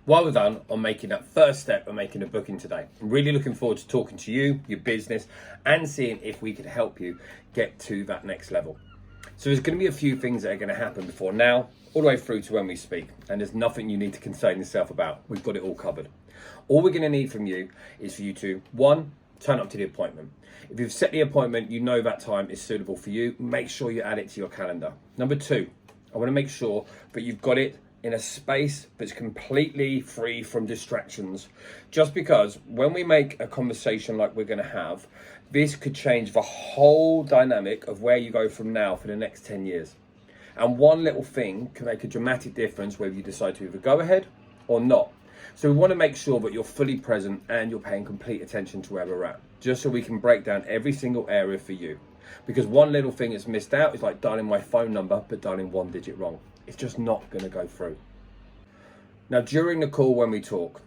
Well done on making that first step of making a booking today. I'm really looking forward to talking to you, your business, and seeing if we can help you get to that next level. So there's going to be a few things that are going to happen before now, all the way through to when we speak. And there's nothing you need to concern yourself about. We've got it all covered. All we're going to need from you is for you to, one, turn up to the appointment. If you've set the appointment, you know that time is suitable for you. Make sure you add it to your calendar. Number two, I want to make sure that you've got it in a space that's completely free from distractions. Just because when we make a conversation like we're going to have, this could change the whole dynamic of where you go from now for the next 10 years. And one little thing can make a dramatic difference whether you decide to either go ahead or not. So we want to make sure that you're fully present and you're paying complete attention to where we're at, just so we can break down every single area for you. Because one little thing that's missed out is like dialing my phone number, but dialing one digit wrong. It's just not going to go through. Now, during the call when we talk,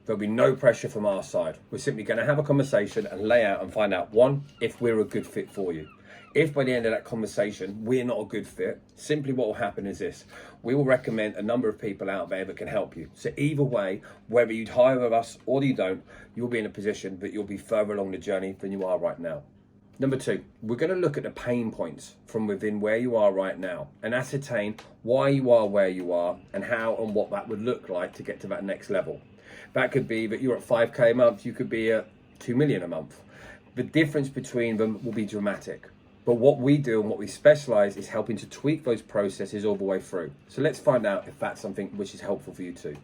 there'll be no pressure from our side. We're simply going to have a conversation and lay out and find out, one, if we're a good fit for you. If by the end of that conversation, we're not a good fit, simply what will happen is this. We will recommend a number of people out there that can help you. So either way, whether you'd hire us or you don't, you'll be in a position that you'll be further along the journey than you are right now. Number two, we're going to look at the pain points from within where you are right now and ascertain why you are where you are and how and what that would look like to get to that next level. That could be that you're at 5K a month, you could be at 2 million a month. The difference between them will be dramatic. But what we do and what we specialize is helping to tweak those processes all the way through. So let's find out if that's something which is helpful for you too.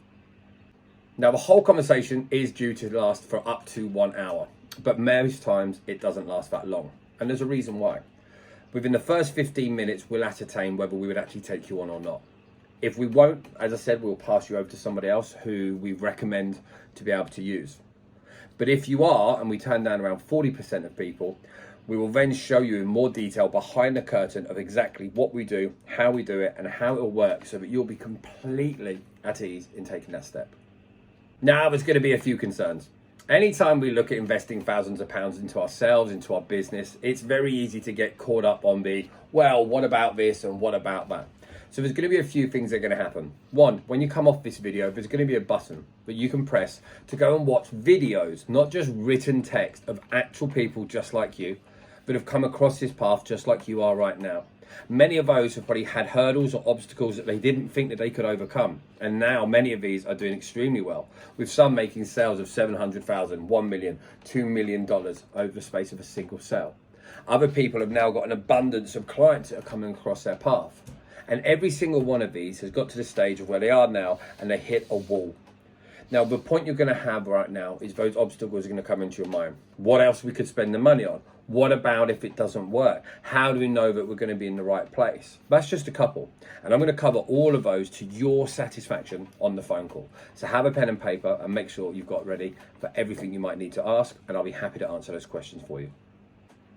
Now, the whole conversation is due to last for up to 1 hour. But most times it doesn't last that long. And there's a reason why. Within the first 15 minutes, we'll ascertain whether we would actually take you on or not. If we won't, as I said, we'll pass you over to somebody else who we recommend to be able to use. But if you are, and we turn down around 40% of people, we will then show you in more detail behind the curtain of exactly what we do, how we do it, and how it will work so that you'll be completely at ease in taking that step. Now, there's going to be a few concerns. Anytime we look at investing thousands of pounds into ourselves, into our business, it's very easy to get caught up on well, what about this and what about that? So there's going to be a few things that are going to happen. One, when you come off this video, there's going to be a button that you can press to go and watch videos, not just written text of actual people just like you, that have come across this path just like you are right now. Many of those have probably had hurdles or obstacles that they didn't think that they could overcome. And now many of these are doing extremely well, with some making sales of $700,000, $1 million, $2 million over the space of a single sale. Other people have now got an abundance of clients that are coming across their path. And every single one of these has got to the stage of where they are now and they hit a wall. Now, the point you're going to have right now is those obstacles are going to come into your mind. What else we could spend the money on? What about if it doesn't work? How do we know that we're going to be in the right place? That's just a couple. And I'm going to cover all of those to your satisfaction on the phone call. So have a pen and paper and make sure you've got ready for everything you might need to ask. And I'll be happy to answer those questions for you.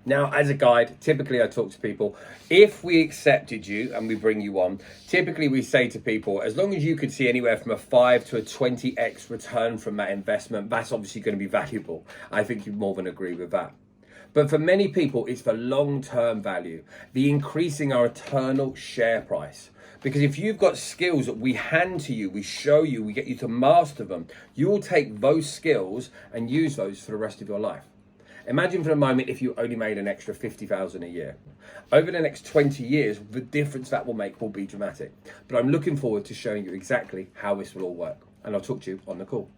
Now, as a guide, typically I talk to people, if we accepted you and we bring you on, typically we say to people, as long as you could see anywhere from a 5 to a 20x return from that investment, that's obviously going to be valuable. I think you more than agree with that. But for many people, it's the long-term value, the increasing our eternal share price. Because if you've got skills that we hand to you, we show you, we get you to master them, you will take those skills and use those for the rest of your life. Imagine for a moment if you only made an extra 50,000 a year. Over the next 20 years, the difference that will make will be dramatic. But I'm looking forward to showing you exactly how this will all work. And I'll talk to you on the call.